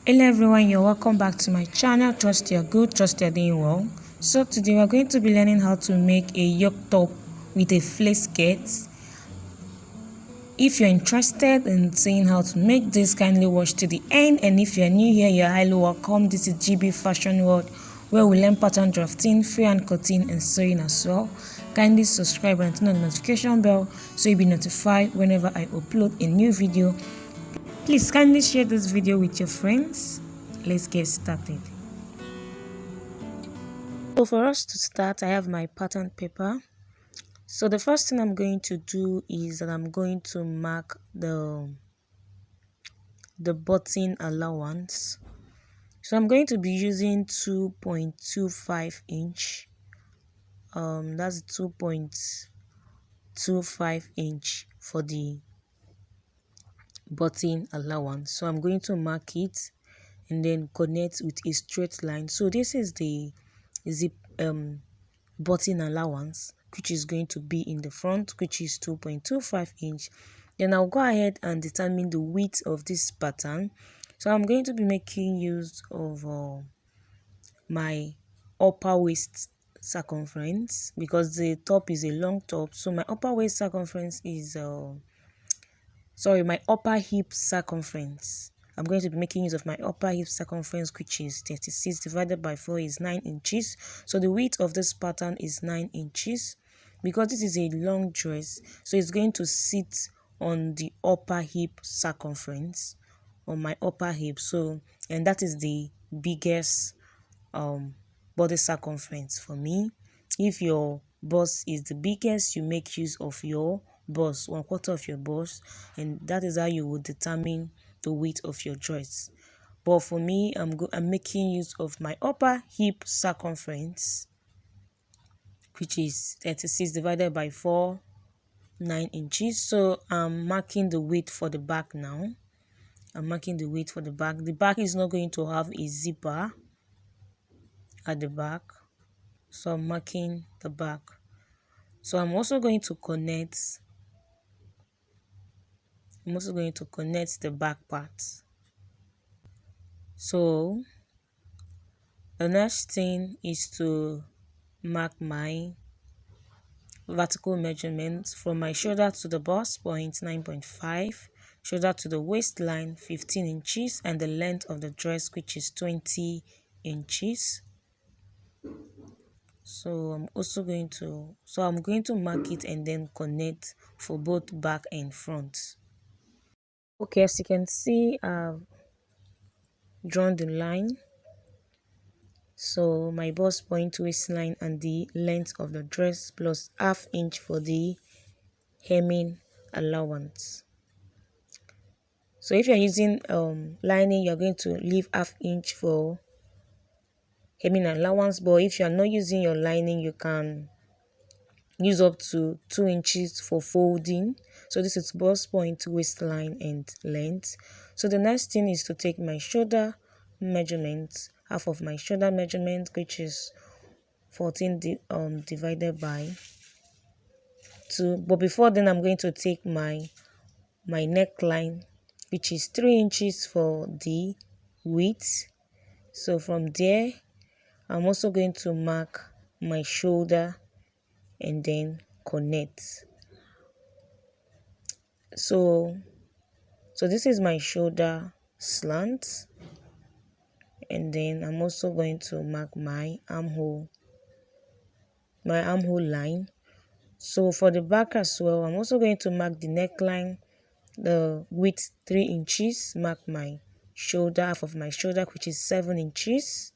Hello everyone, you're welcome back to my channel. Trust you're good, trust you're doing well. So today we're going to be learning how to make a yoke top with a flared skirt. If you're interested in seeing how to make this, kindly watch to the end. And if you're new here, you're highly welcome. This is GB Fashion World, where we learn pattern drafting, freehand cutting and sewing as well. Kindly subscribe and turn on the notification bell so you'll be notified whenever I upload a new video. Please kindly share this video with your friends. Let's get started. So for us to start, I have my pattern paper. So the first thing I'm going to do is that I'm going to mark the button allowance. So I'm going to be using 2.25 inch. That's 2.25 inch for the button allowance. So I'm going to mark it and then connect with a straight line. So this is the zip button allowance, which is going to be in the front, which is 2.25 inch. Then I'll go ahead and determine the width of this pattern. So I'm going to be making use of my upper waist circumference because the top is a long top. So my upper waist circumference is my upper hip circumference. I'm going to be making use of my upper hip circumference, which is 36 divided by 4 is 9 inches. So the width of this pattern is 9 inches. Because this is a long dress, so it's going to sit on the upper hip circumference, on my upper hip. So, and that is the biggest body circumference for me. If your bust is the biggest, you make use of your bust, 1/4 of your bust, and that is how you will determine the width of your dress. But for me, I'm making use of my upper hip circumference, which is 36 divided by 4, 9 inches. So I'm marking the width for the back now. I'm marking the width for the back. The back is not going to have a zipper at the back, so I'm marking the back. So I'm also going to connect the back part. So the next thing is to mark my vertical measurement from my shoulder to the bust point 9.5, shoulder to the waistline 15 inches, and the length of the dress, which is 20 inches. So I'm going to mark it and then connect for both back and front. Okay, as you can see, I've drawn the line. So my bust point, waistline, and the length of the dress plus ½ inch for the hemming allowance. So if you're using lining, you're going to leave ½ inch for hemming allowance. But if you're not using your lining, you can use up to 2 inches for folding. So this is bust point, waistline, and length. So the next thing is to take my shoulder measurement, half of my shoulder measurement, which is 14 divided by 2. But before then, I'm going to take my neckline, which is 3 inches for the width. So from there, I'm also going to mark my shoulder and then connect. So this is my shoulder slant, and then I'm also going to mark my armhole line. So for the back as well, I'm also going to mark the neckline, the width 3 inches, mark my shoulder, half of my shoulder, which is 7 inches,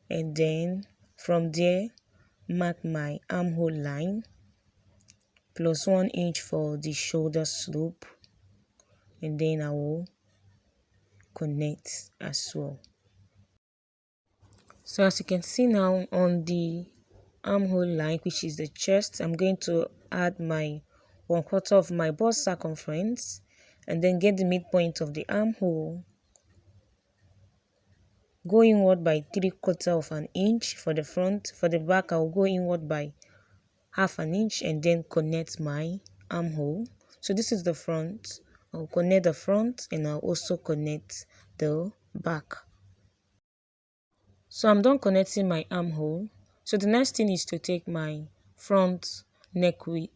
and then from there mark my armhole line plus 1 inch for the shoulder slope, and then I will connect as well. So as you can see now, on the armhole line, which is the chest, I'm going to add my 1/4 of my bust circumference and then get the midpoint of the armhole, go inward by 3/4 of an inch for the front. For the back, I'll go inward by ½ an inch and then connect my armhole. So this is the front. I'll connect the front and I'll also connect the back. So I'm done connecting my armhole. So the next thing is to take my front neck with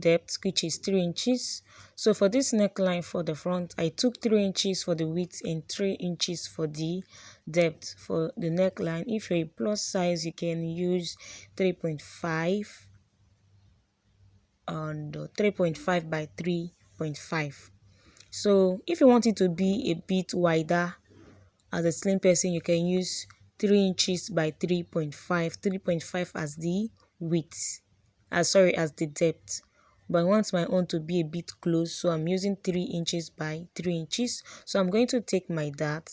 depth, which is 3 inches. So for this neckline for the front, I took 3 inches for the width and 3 inches for the depth for the neckline. If you're a plus size, you can use 3.5 and 3.5 by 3.5. So if you want it to be a bit wider as a slim person, you can use 3 inches by 3.5, 3.5 as the width, as the depth. But I want my own to be a bit close, so I'm using 3 inches by 3 inches. So I'm going to take my dart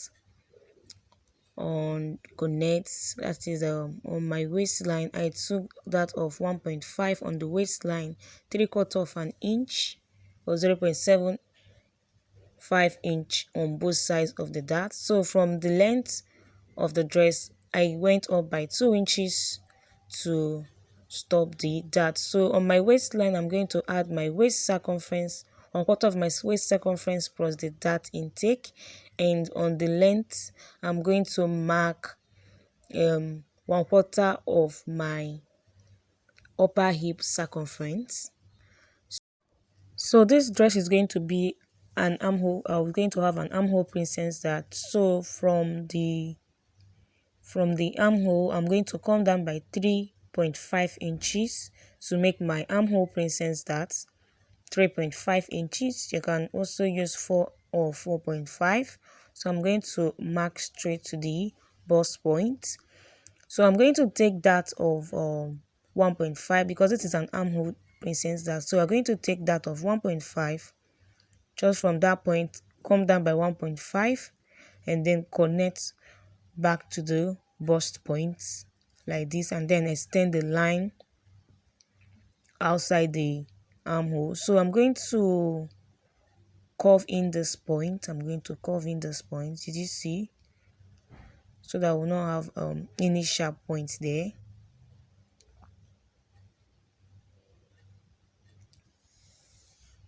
on connects, that is on my waistline. I took that of 1.5 on the waistline, 3/4 of an inch or 0.75 inch on both sides of the dart. So from the length of the dress, I went up by 2 inches to stop the dart. So on my waistline, I'm going to add my waist circumference, 1/4 of my waist circumference plus the dart intake, and on the length, I'm going to mark 1/4 of my upper hip circumference. So this dress is going to be an armhole. I was going to have an armhole princess dart. So from the armhole, I'm going to come down by 3.5 inches to make my armhole princess dart. 3.5 inches. You can also use 4 or 4.5. So I'm going to mark straight to the bust point. So I'm going to take that of 1.5 because it is an armhole princess dart. So we're going to take that of 1.5. Just from that point, come down by 1.5 and then connect back to the bust point like this, and then extend the line outside the armhole. So I'm going to curve in this point. Did you see? So that we'll not have any sharp points there.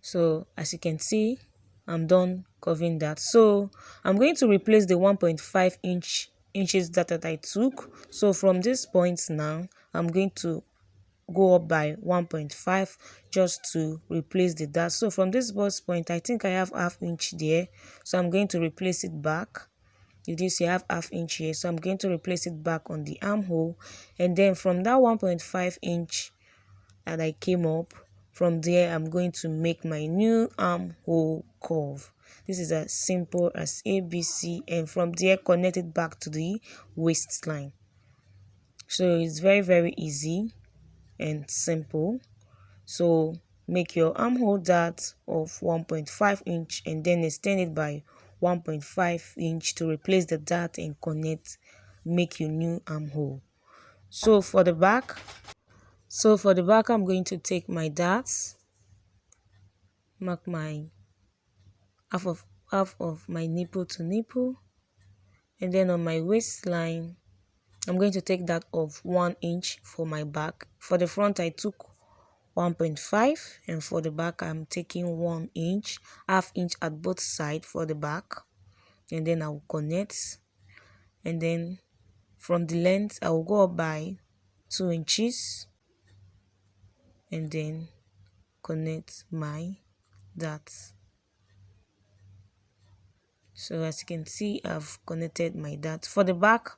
So as you can see, I'm done curving that. So I'm going to replace the 1.5 inches that I took. So from this point now, I'm going to go up by 1.5 just to replace the dart. So from this bust point, I think I have ½ inch there, so I'm going to replace it back. You do see I have ½ inch here, so I'm going to replace it back on the armhole. And then from that 1.5 inch that I came up, from there I'm going to make my new armhole curve. This is as simple as ABC, and from there connect it back to the waistline. So it's very easy and simple. So make your armhole dart of 1.5 inch and then extend it by 1.5 inch to replace the dart and connect, make your new armhole. So for the back, I'm going to take my darts, mark my half of my nipple to nipple, and then on my waistline I'm going to take that of 1 inch for my back. For the front I took 1.5, and for the back I'm taking 1 inch, ½ inch at both sides for the back, and then I will connect. And then from the length I will go up by 2 inches and then connect my dart. So as you can see, I've connected my dart. For the back,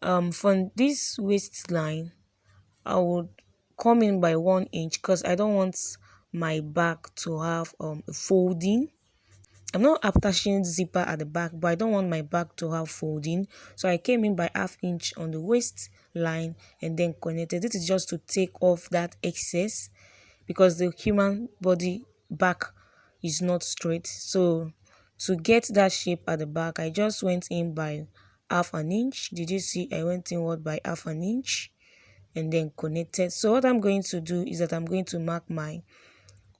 from this waistline I would come in by 1 inch because I don't want my back to have a folding. I'm not attaching zipper at the back, but I don't want my back to have folding. So I came in by ½ inch on the waistline and then connected. This is just to take off that excess because the human body back is not straight. So to get that shape at the back, I just went in by ½ an inch. Did you see? I went inward by ½ an inch and then connected. So what I'm going to do is that I'm going to mark my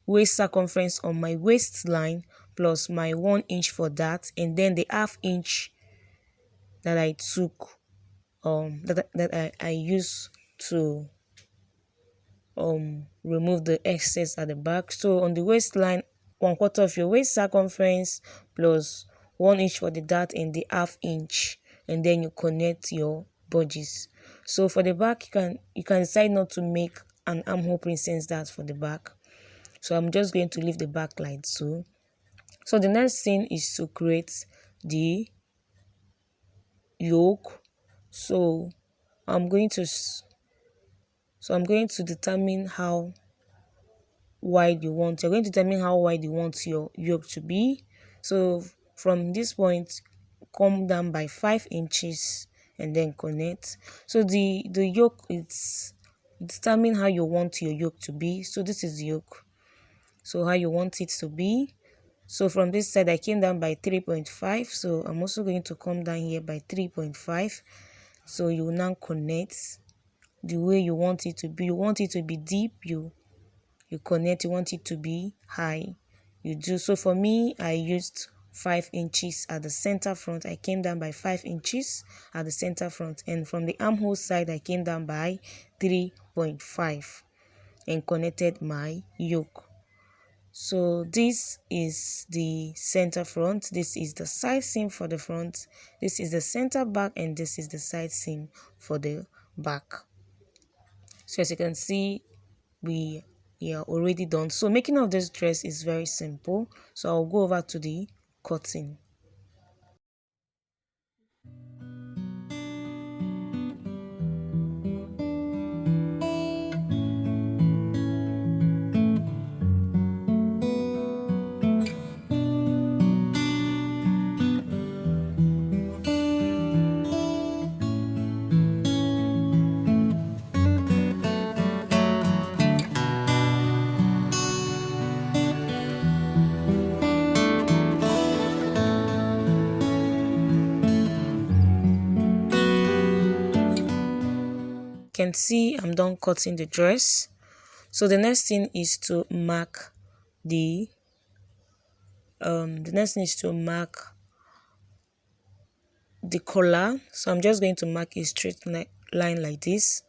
waist circumference on my waistline plus my 1 inch for that, and then the ½ inch that I took that I used to remove the excess at the back. So on the waistline, 1/4 of your waist circumference plus 1 inch for the dart and the ½ inch, and then you connect your bodice. So for the back, you can decide not to make an armhole princess dart for the back. So I'm just going to leave the back like so. So the next thing is to create the yoke. So I'm going to determine how wide you want. You're going to determine how wide you want your yoke to be. So from this point, come down by 5 inches and then connect. So the yoke, it's determine how you want your yoke to be. So this is the yoke. So how you want it to be. So from this side, I came down by 3.5. So I'm also going to come down here by 3.5. So you will now connect the way you want it to be. You want it to be deep, you connect. You want it to be high, you do. So for me, I used 5 inches at the center front. I came down by 5 inches at the center front, and from the armhole side, I came down by 3.5 and connected my yoke. So this is the center front, this is the side seam for the front, this is the center back, and this is the side seam for the back. So as you can see, we are already done. So making of this dress is very simple. So I'll go over to the cutting. Can see I'm done cutting the dress. So the next thing is to mark the collar. So I'm just going to mark a straight line like this.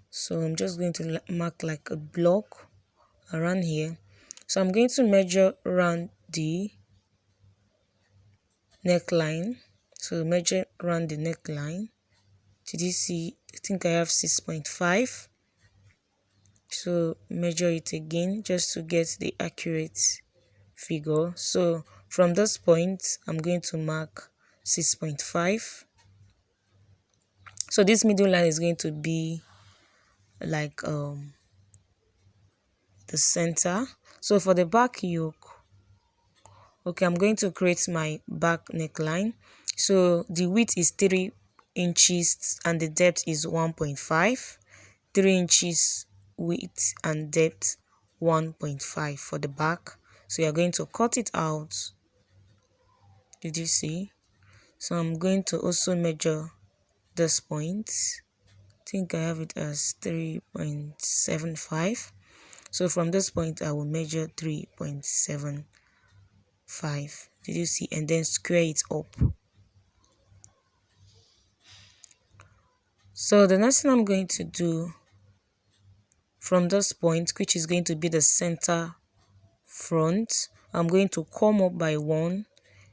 So I'm just going to mark like a block around here. So I'm going to measure around the neckline. So measure around the neckline. Did you see? I think I have 6.5. So measure it again just to get the accurate figure. So from this point, I'm going to mark 6.5. So this middle line is going to be like the center. So for the back yoke, okay, I'm going to create my back neckline. So the width is 3 inches and the depth is 1.5. 3 inches width and depth 1.5 for the back. So you're going to cut it out. Did you see? So I'm going to also measure this point. I think I have it as 3.75. So from this point, I will measure 3.75. Did you see? And then square it up. So the next thing I'm going to do from this point, which is going to be the center front, I'm going to come up by 1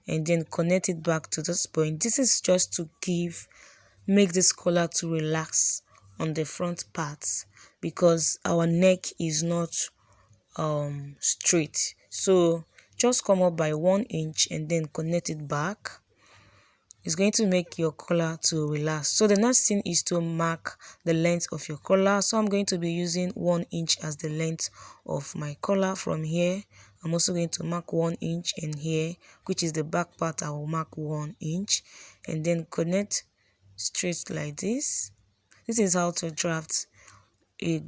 and then connect it back to this point. This is just to make this collar to relax on the front part, because our neck is not straight. So just come up by 1 inch and then connect it back. It's going to make your collar to relax. So the next thing is to mark the length of your collar. So I'm going to be using 1 inch as the length of my collar. From here, I'm also going to mark 1 inch, and here, which is the back part, I will mark 1 inch and then connect straight like this. This is how to draft a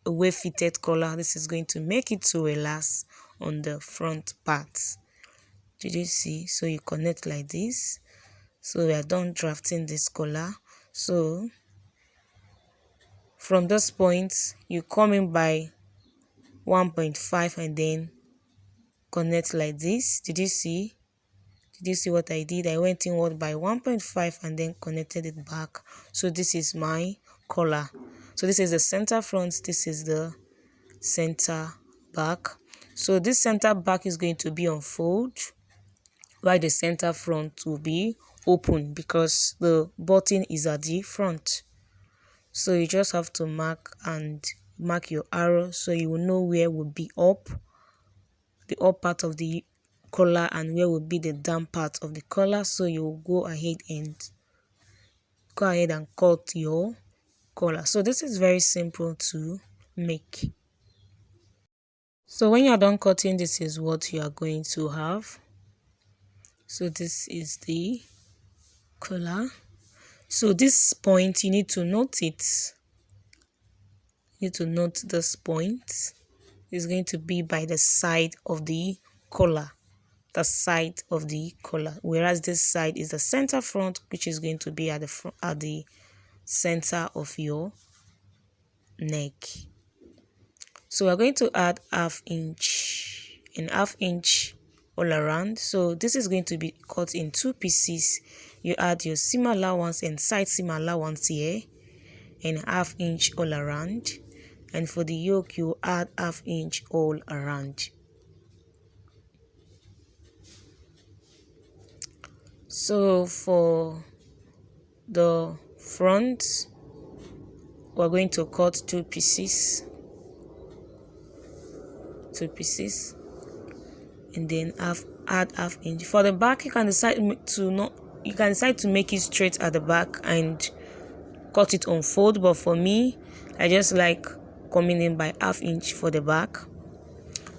wave fitted collar. This is going to make it to relax on the front part. Did you see? So you connect like this. So we are done drafting this collar. So from this point, you come in by 1.5 and then connect like this. Did you see? Did you see what I did? I went inward by 1.5 and then connected it back. So this is my collar. So this is the center front, this is the center back. So this center back is going to be on fold, while the center front will be open because the button is at the front. So you just have to mark your arrow so you will know where will be up, the up part of the collar, and where will be the down part of the collar. So you will go ahead and cut your collar. So this is very simple to make. So when you are done cutting, this is what you are going to have. So this is the collar. So this point, you need to note it. You need to note this point. It's going to be by the side of the collar. The side of the collar. Whereas this side is the center front, which is going to be at the center of your neck. So we're going to add ½ inch and ½ inch all around. So this is going to be cut in 2 pieces. You add your seam allowance and side seam allowance here, and ½ inch all around. And for the yoke, you add ½ inch all around. So for the front, we're going to cut 2 pieces. 2 pieces, and then add ½ inch. For the back, you can decide to make it straight at the back and cut it on fold, but for me, I just like coming in by ½ inch for the back.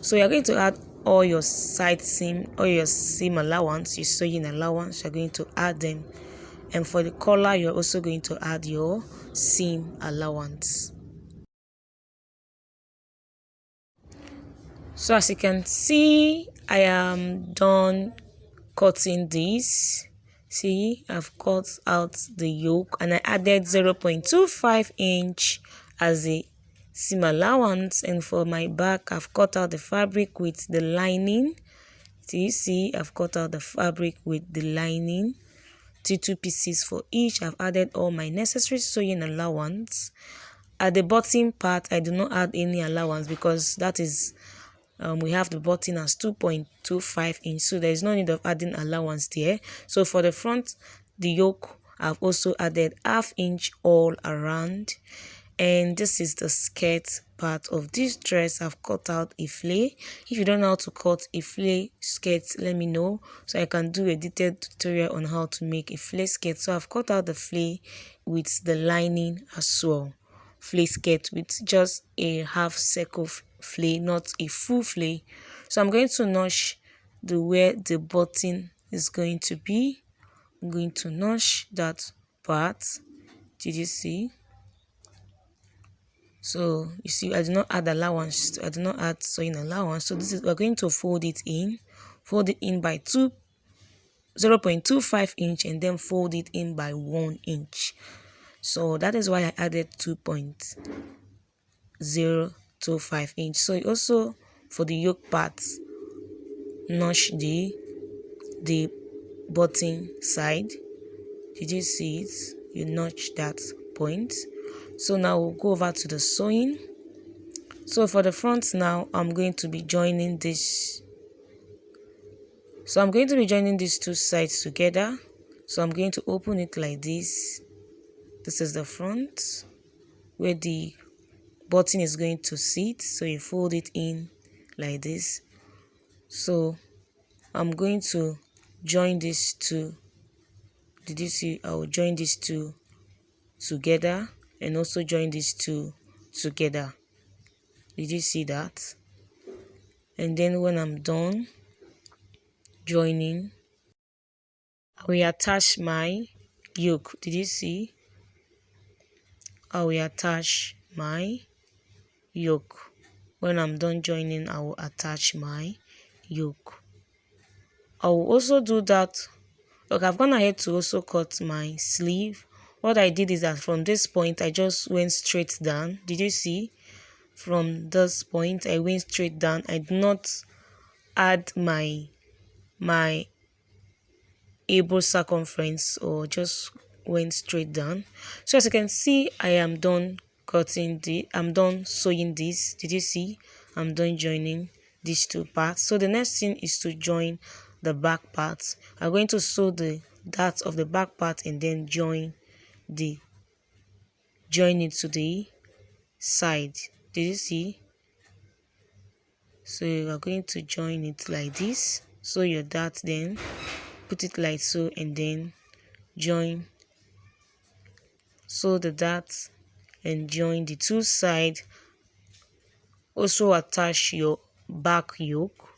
So you're going to add all your side seam, or your seam allowance, your sewing allowance. You're going to add them, and for the collar, you're also going to add your seam allowance. So as you can see, I am done cutting this. See, I've cut out the yoke and I added 0.25 inch as a seam allowance, and for my back, I've cut out the fabric with the lining. So you see, I've cut out the fabric with the lining, 2 pieces for each. I've added all my necessary sewing allowance. At the bottom part, I do not add any allowance because that is we have the button as 2.25 inch, so there is no need of adding allowance there. So for the front, the yoke, I've also added ½ inch all around, and this is the skirt part of this dress. I've cut out a flay. If you don't know how to cut a flay skirt, let me know so I can do a detailed tutorial on how to make a flay skirt. So I've cut out the flay with the lining as well. Flay skirt with just a half circle flay, not a full flay. So I'm going to notch where the button is going to be. I'm going to notch that part. Did you see? So you see, I do not add allowance. I do not add sewing allowance. So this is, we're going to fold it in by 0.25 inch, and then fold it in by 1 inch. So that is why I added 2.025 inch. So you also, for the yoke part, notch the button side. Did you see it? You notch that point. So now we'll go over to the sewing. So for the front now, I'm going to be joining this. So I'm going to be joining these 2 sides together. So I'm going to open it like this. This is the front where the button is going to sit. So you fold it in like this. So I'm going to join these 2. Did you see? I will join these 2 together and also join these 2 together. Did you see that? And then when I'm done joining, I will attach my yoke. Did you see? I will attach my yoke. When I'm done joining, I will attach my yoke. I will also do that. Look, I've gone ahead to also cut my sleeve. What I did is that from this point, I just went straight down. Did you see? From this point, I went straight down. I did not add my elbow circumference, or just went straight down. So as you can see, I am done sewing this. Did you see? I'm done joining these two parts. So the next thing is to join the back part. I'm going to sew the darts of the back part and then join it to the side. Did you see? So you are going to join it like this. Sew your dart, then put it like so, and then join. Sew the dart and join the two sides. Also attach your back yoke.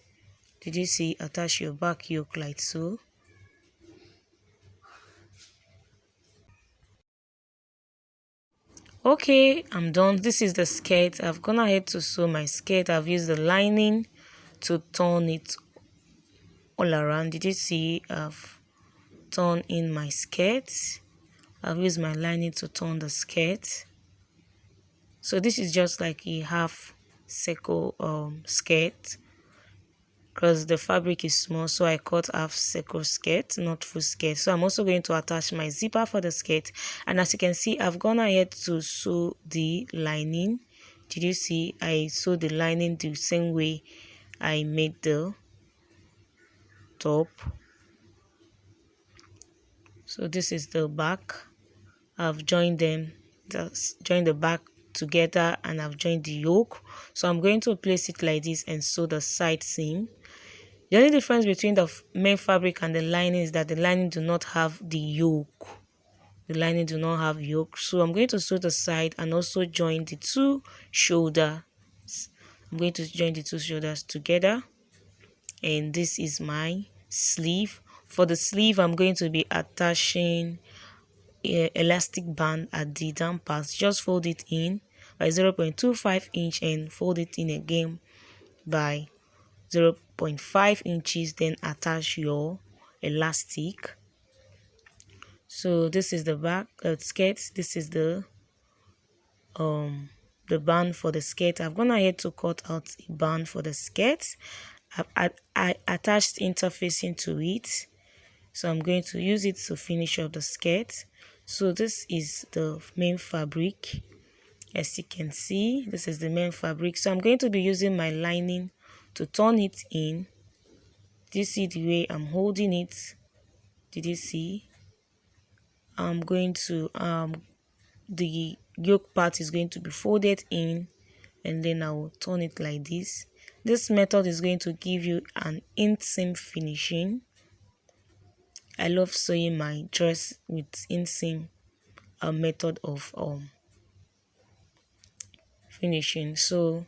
Did you see? Attach your back yoke like so. Okay, I'm done. This is the skirt. I've gone ahead to sew my skirt. I've used the lining to turn it all around. Did you see? I've turned in my skirt. I've used my lining to turn the skirt. So this is just like a half circle skirt, because the fabric is small, so I cut half circle skirt, not full skirt. So I'm also going to attach my zipper for the skirt, and as you can see, I've gone ahead to sew the lining. Did you see? I sewed the lining the same way I made the top. So this is the back. I've joined them, joined the back together, and I've joined the yoke. So I'm going to place it like this and sew the side seam. The only difference between the main fabric and the lining is that the lining do not have the yoke. The lining do not have yoke. So I'm going to sew the side and also join the two shoulders. I'm going to join the two shoulders together. And this is my sleeve. For the sleeve, I'm going to be attaching an elastic band at the down part. Just fold it in by 0.25 inch and fold it in again by 0.5 inches, then attach your elastic. So this is the back skirt. This is the band for the skirt. I've gone ahead to cut out a band for the skirt. I attached interfacing to it, so I'm going to use it to finish up the skirt. So this is the main fabric. As you can see, this is the main fabric. So I'm going to be using my lining to turn it in. Did you see the way I'm holding it? Did you see? I'm going to the yoke part is going to be folded in, and then I will turn it like this. This method is going to give you an inseam finishing. I love sewing my dress with inseam, a method of finishing. So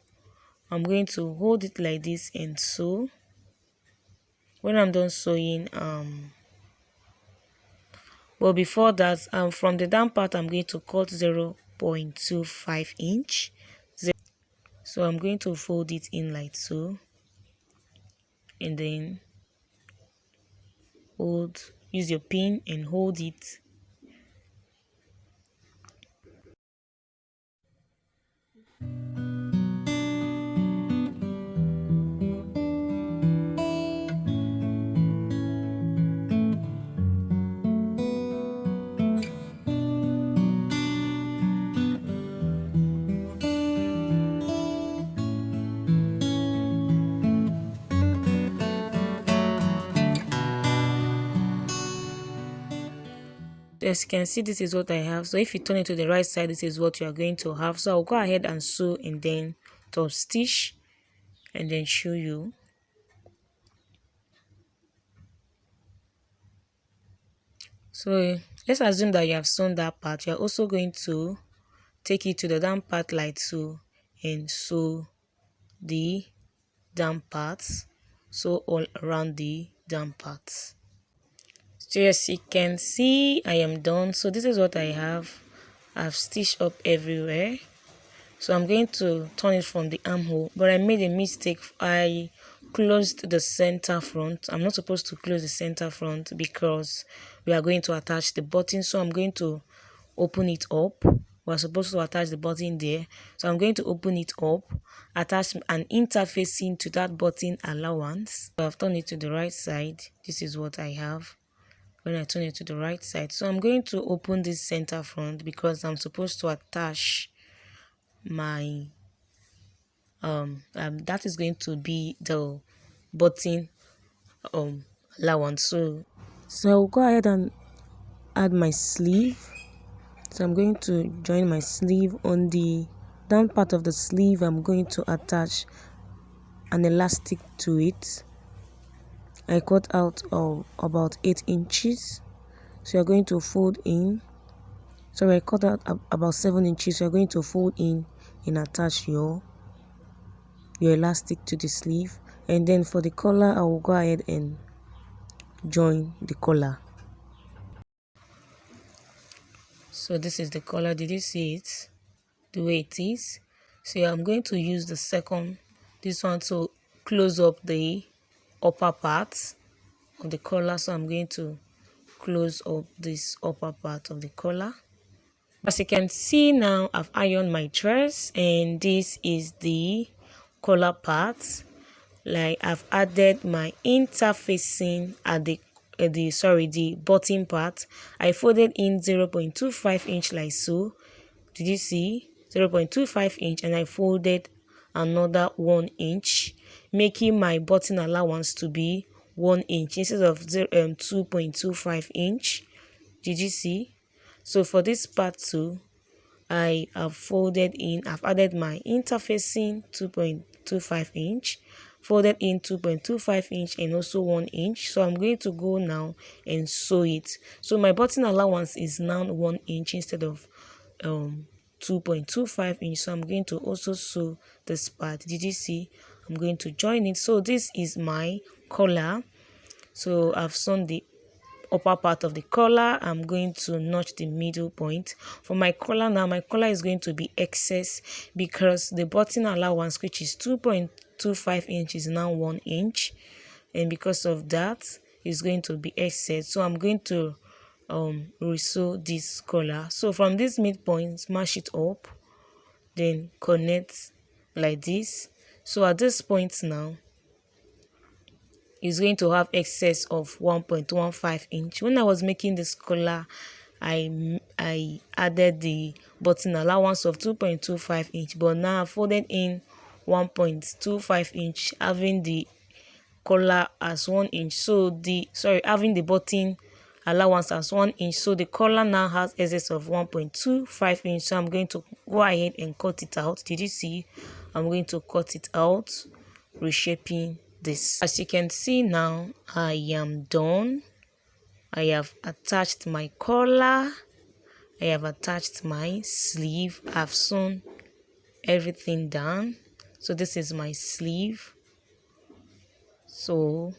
I'm going to hold it like this and sew. When I'm done sewing, but before that, from the down part, I'm going to cut 0.25 inch. So I'm going to fold it in like so, and then use your pin and hold it. As you can see, this is what I have. So if you turn it to the right side, this is what you are going to have. So I'll go ahead and sew and then top stitch and then show you. So let's assume that you have sewn that part. You're also going to take it to the down part like so and sew the down parts, so all around the down parts. So as you can see, I am done. So this is what I have. I've stitched up everywhere. So I'm going to turn it from the armhole, but I made a mistake. I closed the center front. I'm not supposed to close the center front because we are going to attach the button. So I'm going to open it up. We're supposed to attach the button there, so I'm going to open it up, attach an interfacing to that button allowance. So I've turned it to the right side. This is what I have when I turn it to the right side. So I'm going to open this center front because I'm supposed to attach my that is going to be the button allowance. So I'll go ahead and add my sleeve. So I'm going to join my sleeve. On the down part of the sleeve, I'm going to attach an elastic to it. I cut out about 8 inches. So you're going to fold in. So I cut out about 7 inches. So you're going to fold in and attach your elastic to the sleeve. And then for the collar, I will go ahead and join the collar. So this is the collar. Did you see it the way it is? So I'm going to use this one to close up the upper part of the collar. So I'm going to close up this upper part of the collar. As you can see now, I've ironed my dress, and this is the collar part. Like, I've added my interfacing at the bottom part. I folded in 0.25 inch like so. Did you see? 0.25 inch, and I folded another 1 inch, making my button allowance to be 1 inch instead of 2.25 inch. Did you see? So for this part too, I have folded in, I've added my interfacing 2.25 inch, folded in 2.25 inch and also 1 inch. So I'm going to go now and sew it. So my button allowance is now 1 inch instead of 2.25 inch. So I'm going to also sew this part. Did you see? I'm going to join it. So this is my collar. So I've sewn the upper part of the collar. I'm going to notch the middle point. For my collar now, my collar is going to be excess because the button allowance, which is 2.25 inch, is now 1 inch, and because of that, it's going to be excess. So I'm going to resew this collar. So from this midpoint, smash it up, then connect like this. So at this point now, is going to have excess of 1.15 inch. When I was making this collar, I added the button allowance of 2.25 inch, but now I folded in 1.25 inch, having the collar as 1 inch. So having the button allowance as 1 inch. So the collar now has excess of 1.25 inch. So I'm going to go ahead and cut it out. Did you see? I'm going to cut it out, reshaping this. As you can see now, I am done. I have attached my collar, I have attached my sleeve, I've sewn everything down. So this is my sleeve. So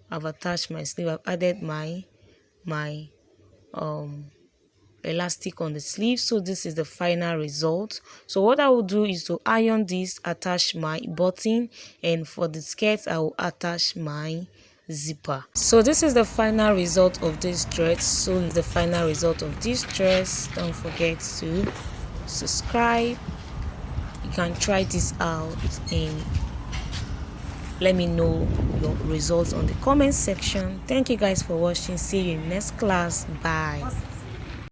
I've attached my sleeve, I've added my elastic on the sleeve. So this is the final result. So what I will do is to iron this, attach my button, and for the skirt I will attach my zipper. So this is the final result of this dress. So the final result of this dress. Don't forget to subscribe. You can try this out and let me know your results on the comment section. Thank you guys for watching. See you in next class. Bye.